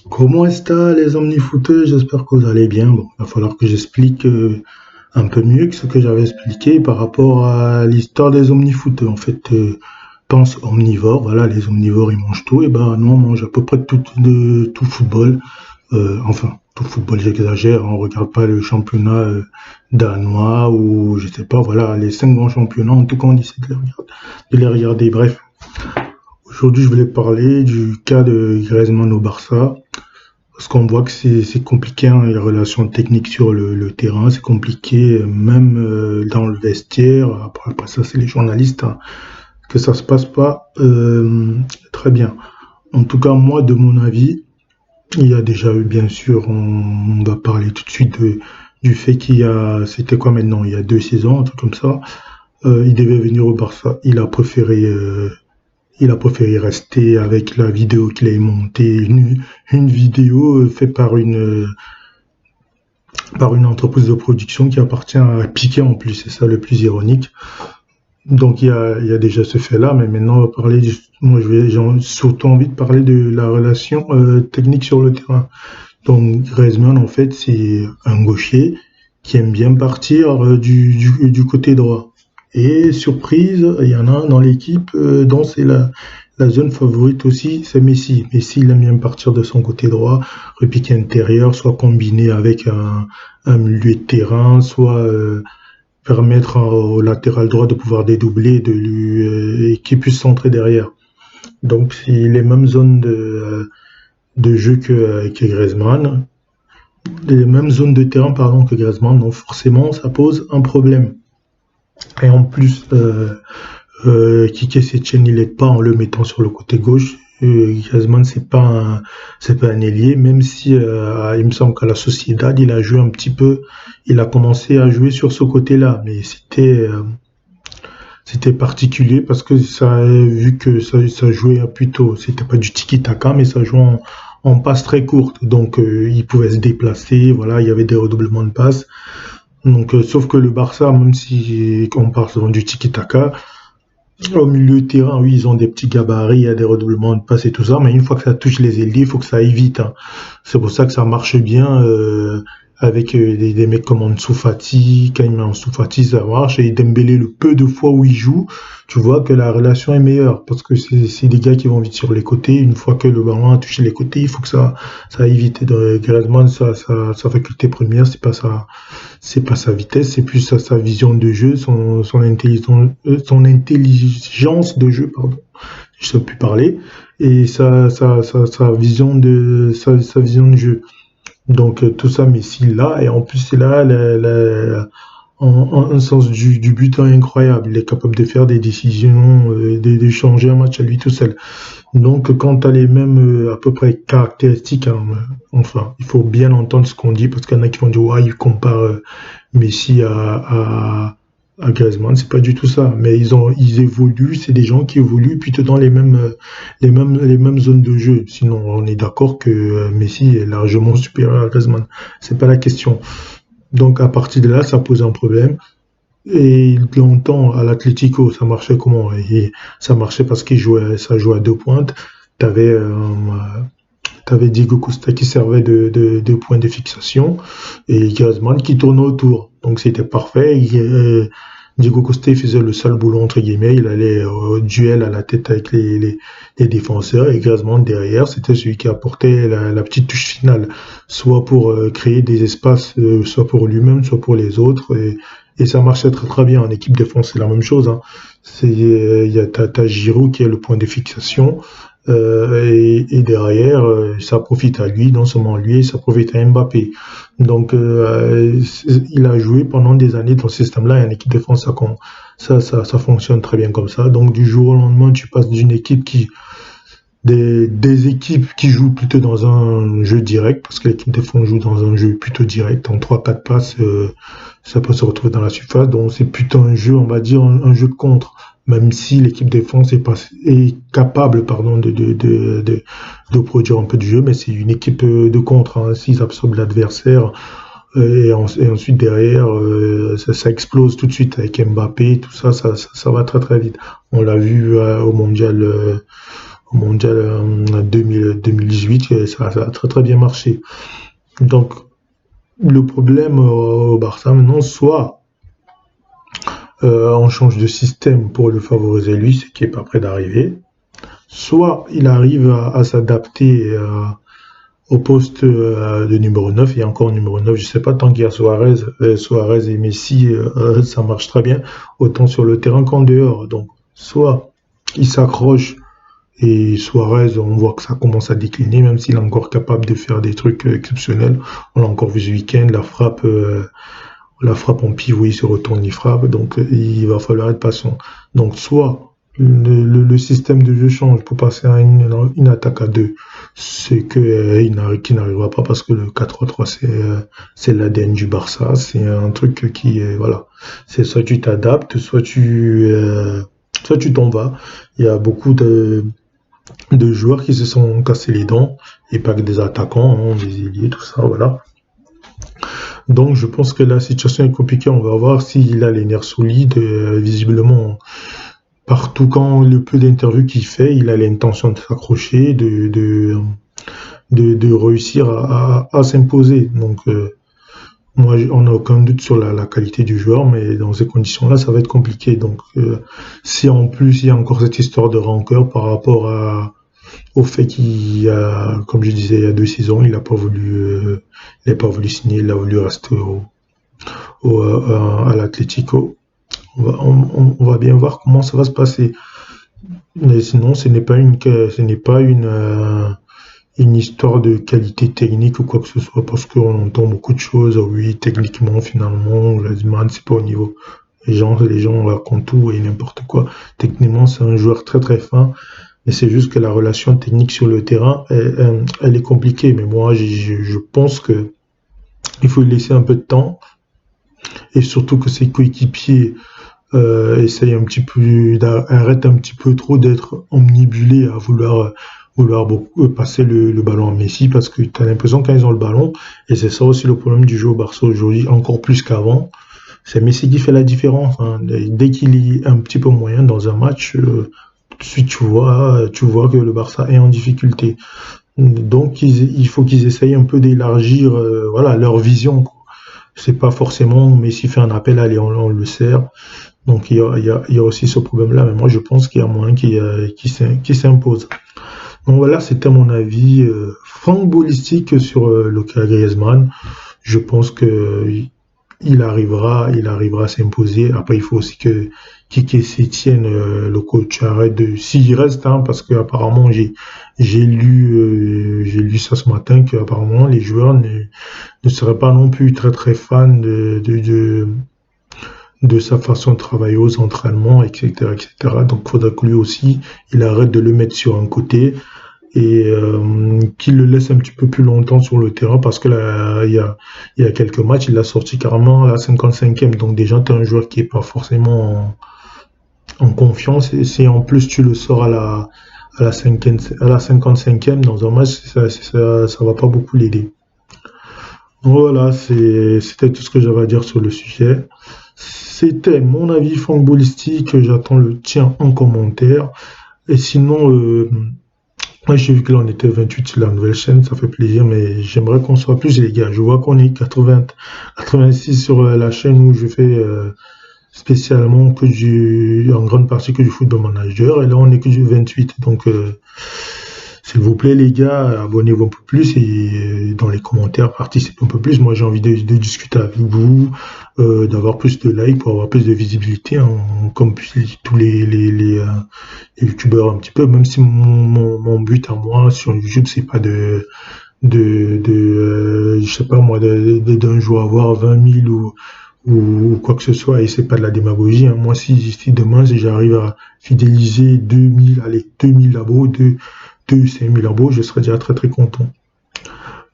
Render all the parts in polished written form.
Comment est-ce les omnifooteux? J'espère que vous allez bien. Bon, il va falloir que j'explique un peu mieux que ce que j'avais expliqué par rapport à l'histoire des omnifooteux. En fait, pense omnivore, voilà, les omnivores ils mangent tout, et ben nous on mange à peu près tout football. Enfin, tout football, j'exagère, on regarde pas le championnat danois ou je sais pas, voilà, les cinq grands championnats, en tout cas on essaie de les regarder. Bref, aujourd'hui je voulais parler du cas de Griezmann au Barça. Parce qu'on voit que c'est compliqué, hein, les relations techniques sur le terrain, c'est compliqué, même dans le vestiaire. Après ça, c'est les journalistes, hein, que ça se passe pas très bien. En tout cas, moi, de mon avis, il y a déjà eu, bien sûr, on va parler tout de suite du fait c'était quoi maintenant, il y a 2 saisons, un truc comme ça. Il devait venir au Barça, il a préféré rester avec la vidéo qu'il a montée, une vidéo faite par une entreprise de production qui appartient à Piqué en plus, c'est ça le plus ironique. Donc il y a déjà ce fait-là, mais maintenant on va parler, moi j'ai surtout envie de parler de la relation technique sur le terrain. Donc Griezmann en fait c'est un gaucher qui aime bien partir du côté droit. Et surprise, il y en a un dans l'équipe dont c'est la zone favorite aussi, c'est Messi. Messi, il aime bien partir de son côté droit, repiquer intérieur, soit combiné avec un milieu de terrain, soit permettre au latéral droit de pouvoir dédoubler et qu'il puisse centrer derrière. Donc, c'est les mêmes zones de jeu que Griezmann, les mêmes zones de terrain pardon, que Griezmann, donc forcément, ça pose un problème. Et en plus, Kike Setien, il est pas en le mettant sur le côté gauche. Griezmann, c'est pas un ailier, même si il me semble qu'à la Sociedad, il a joué un petit peu, il a commencé à jouer sur ce côté-là, mais c'était particulier parce que vu que ça jouait plutôt, c'était pas du tiki-taka, mais ça jouait en passe très courte, donc il pouvait se déplacer, voilà, il y avait des redoublements de passes. Donc, sauf que le Barça, même si on parle souvent du tiki-taka, au milieu de terrain, oui, ils ont des petits gabarits, il y a des redoublements de passes et tout ça, mais une fois que ça touche les ailiers, il faut que ça aille vite, hein. C'est pour ça que ça marche bien avec des mecs comme Ansu Fati. Quand il met Ansu Fati, ça marche. Et Dembélé, le peu de fois où il joue, tu vois que la relation est meilleure parce que c'est des gars qui vont vite sur les côtés. Une fois que le ballon a touché les côtés, il faut que ça aille vite. Et Griezmann, sa faculté première, c'est pas sa vitesse, c'est plus sa vision de jeu, son intelligence de jeu, pardon. Je ne sais plus parler, et sa vision de jeu. Donc tout ça, Messi là, et en plus c'est là un sens du but incroyable. Il est capable de faire des décisions, de changer un match à lui tout seul. Donc quand tu as les mêmes à peu près caractéristiques, hein, enfin, il faut bien entendre ce qu'on dit parce qu'il y en a qui vont dire ouais, ils comparent Messi à Griezmann, c'est pas du tout ça. Mais ils évoluent, c'est des gens qui évoluent plutôt dans les mêmes zones de jeu. Sinon, on est d'accord que Messi est largement supérieur à Griezmann. C'est pas la question. Donc à partir de là, ça pose un problème. Et longtemps, à l'Atlético, ça marchait comment? Et ça marchait parce ça jouait à deux pointes. T'avais t'avais Diego Costa qui servait de point de fixation et Griezmann qui tournait autour. Donc c'était parfait. Diego Costa faisait le sale boulot entre guillemets. Il allait au duel à la tête avec les défenseurs et Griezmann derrière, c'était celui qui apportait la petite touche finale, soit pour créer des espaces, soit pour lui-même, soit pour les autres. Et ça marchait très très bien. En équipe de France, c'est la même chose, hein. T'as Giroud qui est le point de fixation. Et derrière, ça profite à lui, non seulement lui, ça profite à Mbappé. Donc, il a joué pendant des années dans ce système-là, et en équipe de France, ça fonctionne très bien comme ça. Donc, du jour au lendemain, tu passes des équipes qui jouent plutôt dans un jeu direct, parce que l'équipe de France joue dans un jeu plutôt direct, en trois quatre passes, ça peut se retrouver dans la surface, donc c'est plutôt un jeu, on va dire, un jeu de contre, même si l'équipe de France est capable, pardon, de produire un peu de jeu, mais c'est une équipe de contre, hein, s'ils absorbent l'adversaire, et ensuite derrière, ça explose tout de suite avec Mbappé, tout ça va très très vite. On l'a vu au mondial 2018, et ça a très très bien marché. Donc, le problème au Barça maintenant, soit on change de système pour le favoriser lui, ce qui n'est pas prêt d'arriver, soit il arrive à s'adapter au poste de numéro 9 et encore numéro 9, je ne sais pas, tant qu'il y a Suarez et Messi, ça marche très bien, autant sur le terrain qu'en dehors. Donc, soit il s'accroche et Suarez, on voit que ça commence à décliner, même s'il est encore capable de faire des trucs exceptionnels. On l'a encore vu ce week-end, la frappe en pivot, il se retourne, il frappe, donc il va falloir être patient. Donc soit le système de jeu change pour passer à une attaque à deux, c'est qui n'arrivera pas parce que le 4-3-3 c'est l'ADN du Barça, c'est un truc qui est voilà, c'est soit tu t'adaptes, soit tu t'en vas. Il y a beaucoup de joueurs qui se sont cassés les dents et pas que des attaquants, hein, des ailiers, tout ça, voilà. Donc je pense que la situation est compliquée. On va voir s'il a les nerfs solides. Visiblement, partout quand le peu d'interviews qu'il fait, il a l'intention de s'accrocher, de réussir à s'imposer. Donc moi, on n'a aucun doute sur la qualité du joueur, mais dans ces conditions-là, ça va être compliqué. Donc si en plus il y a encore cette histoire de rancœur par rapport au fait qu'il a, comme je disais, il y a 2 saisons, il n'a pas voulu signer, il a voulu rester à l'Atlético. On va bien voir comment ça va se passer. Mais sinon, ce n'est pas une histoire de qualité technique ou quoi que ce soit, parce qu'on entend beaucoup de choses. Oui, techniquement, finalement, Griezmann, c'est pas au niveau. Les gens racontent tout et n'importe quoi. Techniquement, c'est un joueur très très fin. Mais c'est juste que la relation technique sur le terrain, elle est compliquée. Mais moi, je pense que il faut lui laisser un peu de temps. Et surtout que ses coéquipiers essayent un petit peu, arrêtent un petit peu trop d'être omnibulés à vouloir beaucoup passer le ballon à Messi parce que tu as l'impression quand ils ont le ballon, et c'est ça aussi le problème du jeu au Barça aujourd'hui, encore plus qu'avant, c'est Messi qui fait la différence. Hein. Dès qu'il est un petit peu moyen dans un match, tout de suite tu vois que le Barça est en difficulté. Donc il faut qu'ils essayent un peu d'élargir voilà, leur vision. C'est pas forcément Messi fait un appel, allez, on le sert. Donc il y a aussi ce problème-là, mais moi je pense qu'il y a moyen qui s'impose. Donc voilà, c'était mon avis footballistique sur le cas Griezmann. Je pense que il arrivera à s'imposer. Après, il faut aussi que Kike Sétienne, le coach, arrête de, s'il reste, hein, parce que apparemment j'ai lu ça ce matin qu'apparemment les joueurs ne seraient pas non plus très très fans de sa façon de travailler aux entraînements, etc., etc. Donc, il faudra que lui aussi, il arrête de le mettre sur un côté et qu'il le laisse un petit peu plus longtemps sur le terrain parce que là, il y a quelques matchs, il l'a sorti carrément à la 55e. Donc, déjà, tu es un joueur qui n'est pas forcément en confiance. Et si en plus tu le sors à la 55e dans un match, ça va pas beaucoup l'aider. Voilà, c'était tout ce que j'avais à dire sur le sujet. C'était mon avis footballistique. J'attends le tien en commentaire. Et sinon, moi j'ai vu que là on était 28 sur la nouvelle chaîne, ça fait plaisir, mais j'aimerais qu'on soit plus les gars. Je vois qu'on est 86 sur la chaîne où je fais spécialement en grande partie que du football manager. Et là on est que du 28. Donc s'il vous plaît les gars, abonnez-vous un peu plus et dans les commentaires participez un peu plus. Moi j'ai envie de discuter avec vous, d'avoir plus de likes pour avoir plus de visibilité, hein, comme tous les youtubeurs un petit peu, même si mon but à moi sur YouTube c'est pas je sais pas moi, d'un jour avoir 20 000 ou quoi que ce soit, et c'est pas de la démagogie. Hein. Moi si demain si j'arrive à fidéliser 2000 abos, 5 000 abos, je serais déjà très très content.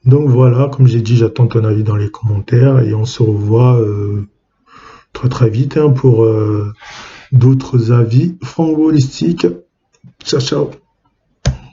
Donc voilà, comme j'ai dit, j'attends ton avis dans les commentaires et on se revoit très très vite, hein, pour d'autres avis footballistiques. Ciao ciao.